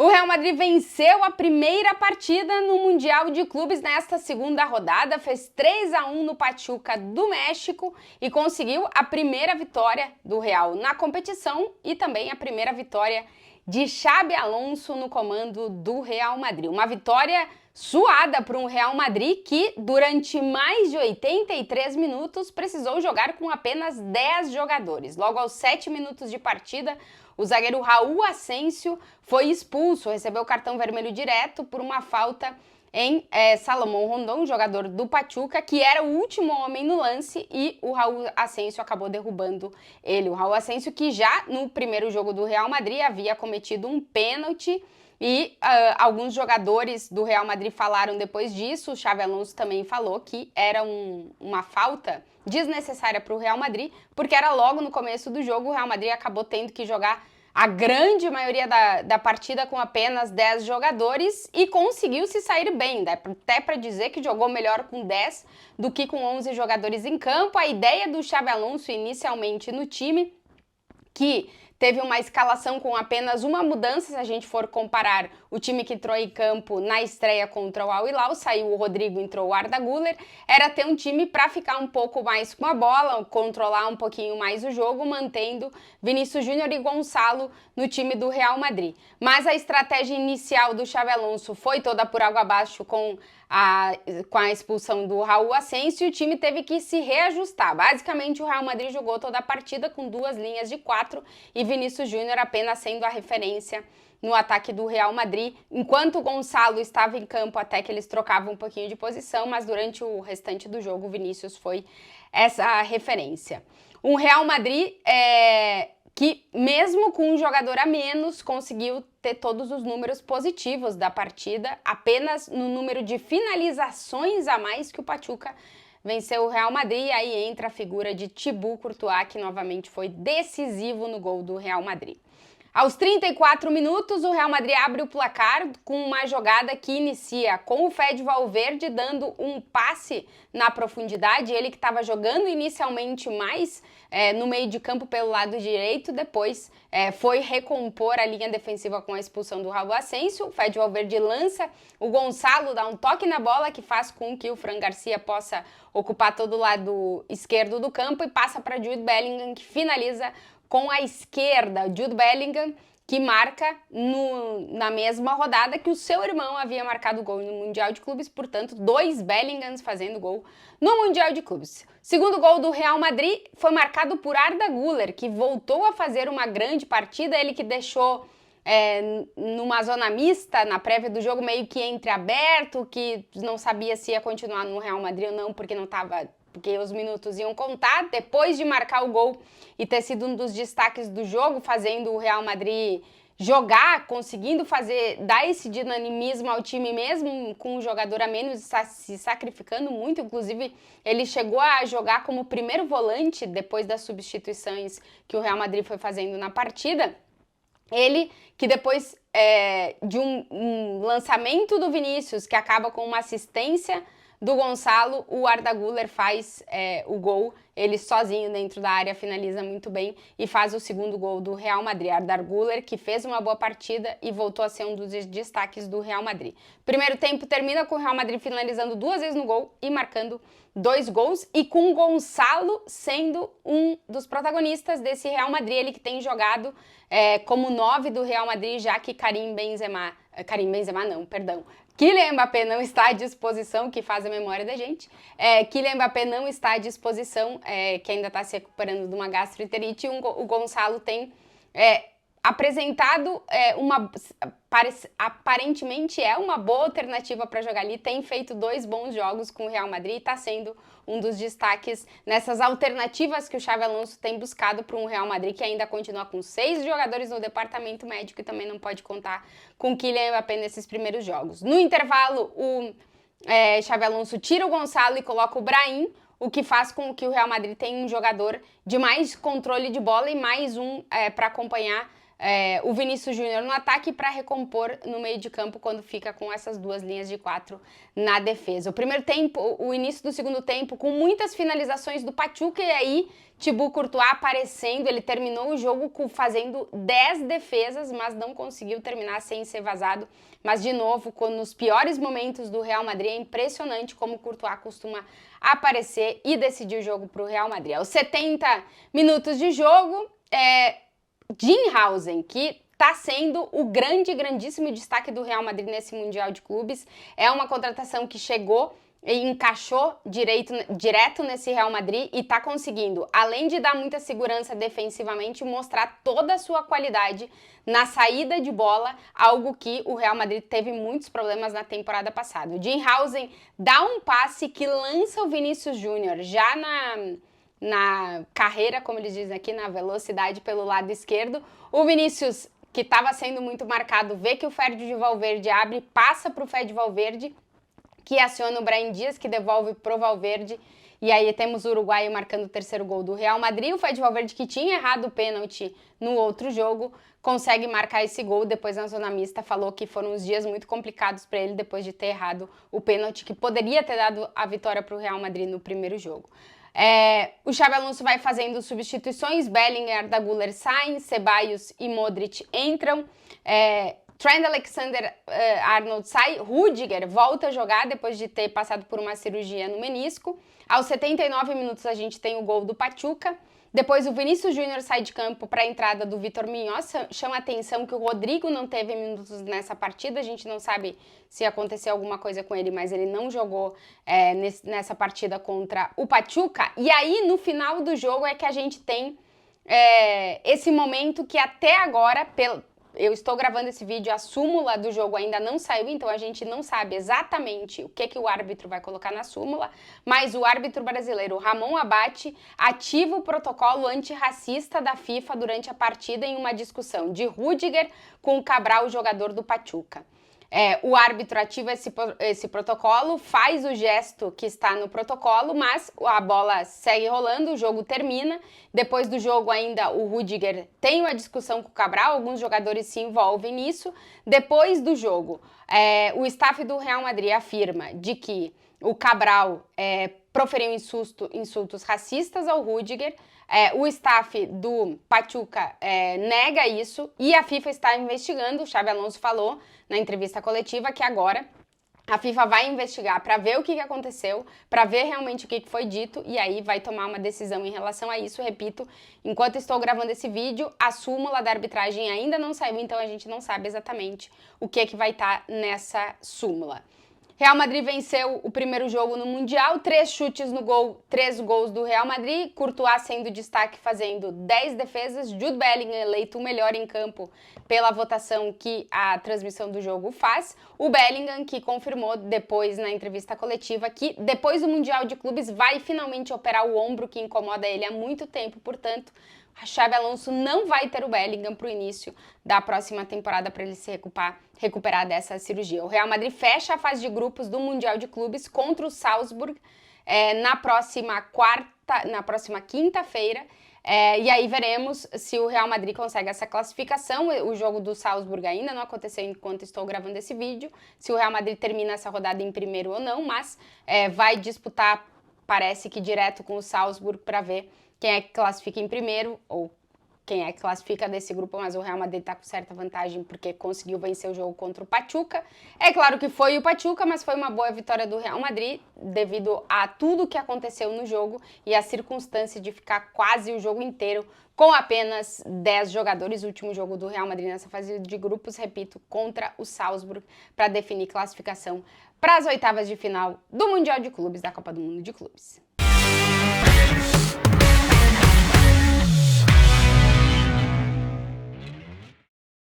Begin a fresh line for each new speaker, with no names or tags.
O Real Madrid venceu a primeira partida no Mundial de Clubes nesta segunda rodada, fez 3-1 no Pachuca do México e conseguiu a primeira vitória do Real na competição e também a primeira vitória de Xabi Alonso no comando do Real Madrid. Uma vitória suada para um Real Madrid que, durante mais de 83 minutos, precisou jogar com apenas 10 jogadores. Logo aos 7 minutos de partida, o zagueiro Raul Asensio foi expulso, recebeu cartão vermelho direto por uma falta em Salomón Rondón, jogador do Pachuca, que era o último homem no lance, e o Raul Asensio acabou derrubando ele. O Raul Asensio, que já no primeiro jogo do Real Madrid havia cometido um pênalti, e alguns jogadores do Real Madrid falaram depois disso. O Xabi Alonso também falou que era uma falta desnecessária para o Real Madrid, porque era logo no começo do jogo. O Real Madrid acabou tendo que jogar a grande maioria da partida com apenas 10 jogadores e conseguiu se sair bem, dá até para dizer que jogou melhor com 10 do que com 11 jogadores em campo. A ideia do Xabi Alonso inicialmente no time, que teve uma escalação com apenas uma mudança, se a gente for comparar o time que entrou em campo na estreia contra o Al Hilal, saiu o Rodrigo, entrou o Arda Güler, era ter um time para ficar um pouco mais com a bola, controlar um pouquinho mais o jogo, mantendo Vinícius Júnior e Gonçalo no time do Real Madrid. Mas a estratégia inicial do Xabi Alonso foi toda por água abaixo com a expulsão do Raul Asensio, e o time teve que se reajustar. Basicamente, o Real Madrid jogou toda a partida com duas linhas de 4 e Vinícius Júnior apenas sendo a referência no ataque do Real Madrid, enquanto o Gonçalo estava em campo, até que eles trocavam um pouquinho de posição, mas durante o restante do jogo o Vinícius foi essa referência. Um Real Madrid que, mesmo com um jogador a menos, conseguiu ter todos os números positivos da partida, apenas no número de finalizações a mais que o Pachuca venceu o Real Madrid. E aí entra a figura de Thibaut Courtois, que novamente foi decisivo no gol do Real Madrid. Aos 34 minutos, o Real Madrid abre o placar com uma jogada que inicia com o Fede Valverde dando um passe na profundidade. Ele que estava jogando inicialmente mais no meio de campo pelo lado direito, depois foi recompor a linha defensiva com a expulsão do Raul Asensio. O Fede Valverde lança, o Gonçalo dá um toque na bola que faz com que o Fran Garcia possa ocupar todo o lado esquerdo do campo e passa para Jude Bellingham, que finaliza com a esquerda. Jude Bellingham, que marca na mesma rodada que o seu irmão havia marcado gol no Mundial de Clubes, portanto, 2 Bellinghams fazendo gol no Mundial de Clubes. Segundo gol do Real Madrid foi marcado por Arda Güler, que voltou a fazer uma grande partida, ele que deixou numa zona mista na prévia do jogo, meio que entreaberto, que não sabia se ia continuar no Real Madrid ou não, porque os minutos iam contar. Depois de marcar o gol e ter sido um dos destaques do jogo, fazendo o Real Madrid jogar, conseguindo dar esse dinamismo ao time mesmo com um jogador a menos, se sacrificando muito. Inclusive, ele chegou a jogar como primeiro volante depois das substituições que o Real Madrid foi fazendo na partida. Ele que depois de um lançamento do Vinícius, que acaba com uma assistência do Gonçalo, o Arda Güler faz o gol, ele sozinho dentro da área finaliza muito bem e faz o segundo gol do Real Madrid. Arda Güler, que fez uma boa partida e voltou a ser um dos destaques do Real Madrid. Primeiro tempo termina com o Real Madrid finalizando 2 vezes no gol e marcando 2 gols, e com o Gonçalo sendo um dos protagonistas desse Real Madrid, ele que tem jogado como 9 do Real Madrid, já que Kylian Mbappé não está à disposição, que faz a memória da gente. Kylian Mbappé não está à disposição, que ainda está se recuperando de uma gastroenterite. O Gonçalo tem apresentado aparentemente uma boa alternativa para jogar ali, tem feito 2 bons jogos com o Real Madrid e está sendo um dos destaques nessas alternativas que o Xabi Alonso tem buscado para um Real Madrid que ainda continua com 6 jogadores no departamento médico e também não pode contar com Kylian Mbappé nesses primeiros jogos. No intervalo, o Xabi Alonso tira o Gonçalo e coloca o Brahim, o que faz com que o Real Madrid tenha um jogador de mais controle de bola e mais um para acompanhar o Vinícius Júnior no ataque para recompor no meio de campo quando fica com essas duas linhas de 4 na defesa. O primeiro tempo, o início do segundo tempo, com muitas finalizações do Pachuca, e aí Thibaut Courtois aparecendo, ele terminou o jogo fazendo 10 defesas, mas não conseguiu terminar sem ser vazado. Mas, de novo, nos piores momentos do Real Madrid, é impressionante como o Courtois costuma aparecer e decidir o jogo para o Real Madrid. Aos 70 minutos de jogo, Dinhausen, que está sendo o grandíssimo destaque do Real Madrid nesse Mundial de Clubes. É uma contratação que chegou e encaixou direto nesse Real Madrid e está conseguindo, além de dar muita segurança defensivamente, mostrar toda a sua qualidade na saída de bola, algo que o Real Madrid teve muitos problemas na temporada passada. O Dinhausen dá um passe que lança o Vinícius Júnior já na carreira, como eles dizem aqui, na velocidade pelo lado esquerdo. O Vinícius, que estava sendo muito marcado, vê que o Fede Valverde abre, passa para o Fede Valverde, que aciona o Brahim Dias, que devolve pro Valverde, e aí temos o uruguaio marcando o terceiro gol do Real Madrid. O Fede Valverde, que tinha errado o pênalti no outro jogo, consegue marcar esse gol. Depois, na zona mista, falou que foram uns dias muito complicados para ele depois de ter errado o pênalti, que poderia ter dado a vitória para o Real Madrid no primeiro jogo. O Xabi Alonso vai fazendo substituições, Bellingham, Arda Güler saem, Ceballos e Modric entram, Trent Alexander-Arnold sai, Rüdiger volta a jogar depois de ter passado por uma cirurgia no menisco. Aos 79 minutos a gente tem o gol do Pachuca. Depois o Vinícius Júnior sai de campo para a entrada do Vitor Muñoz. Chama a atenção que o Rodrigo não teve minutos nessa partida. A gente não sabe se aconteceu alguma coisa com ele, mas ele não jogou nessa partida contra o Pachuca. E aí, no final do jogo, é que a gente tem esse momento que até agora, eu estou gravando esse vídeo, a súmula do jogo ainda não saiu, então a gente não sabe exatamente o que o árbitro vai colocar na súmula, mas o árbitro brasileiro, Ramon Abate, ativa o protocolo antirracista da FIFA durante a partida em uma discussão de Rüdiger com o Cabral, o jogador do Pachuca. O árbitro ativa esse protocolo, faz o gesto que está no protocolo, mas a bola segue rolando, o jogo termina. Depois do jogo ainda o Rüdiger tem uma discussão com o Cabral, alguns jogadores se envolvem nisso. Depois do jogo, o staff do Real Madrid afirma de que o Cabral proferiu insultos racistas ao Rüdiger. O staff do Pachuca nega isso e a FIFA está investigando. O Xabi Alonso falou na entrevista coletiva que agora a FIFA vai investigar para ver o que aconteceu, para ver realmente o que foi dito e aí vai tomar uma decisão em relação a isso. Repito, enquanto estou gravando esse vídeo, a súmula da arbitragem ainda não saiu, então a gente não sabe exatamente o que vai estar nessa súmula. Real Madrid venceu o primeiro jogo no Mundial, 3 chutes no gol, 3 gols do Real Madrid, Courtois sendo destaque fazendo 10 defesas, Jude Bellingham eleito o melhor em campo pela votação que a transmissão do jogo faz, o Bellingham que confirmou depois na entrevista coletiva que depois do Mundial de Clubes vai finalmente operar o ombro que incomoda ele há muito tempo, portanto, a Xabi Alonso não vai ter o Bellingham para o início da próxima temporada para ele se recuperar dessa cirurgia. O Real Madrid fecha a fase de grupos do Mundial de Clubes contra o Salzburg na próxima quinta-feira. E aí veremos se o Real Madrid consegue essa classificação. O jogo do Salzburg ainda não aconteceu enquanto estou gravando esse vídeo. Se o Real Madrid termina essa rodada em primeiro ou não, mas vai disputar, parece que direto com o Salzburg para ver quem é que classifica em primeiro ou quem é que classifica desse grupo, mas o Real Madrid está com certa vantagem porque conseguiu vencer o jogo contra o Pachuca. É claro que foi o Pachuca, mas foi uma boa vitória do Real Madrid devido a tudo que aconteceu no jogo e a circunstância de ficar quase o jogo inteiro com apenas 10 jogadores. O último jogo do Real Madrid nessa fase de grupos, repito, contra o Salzburg para definir classificação para as oitavas de final do Mundial de Clubes da Copa do Mundo de Clubes.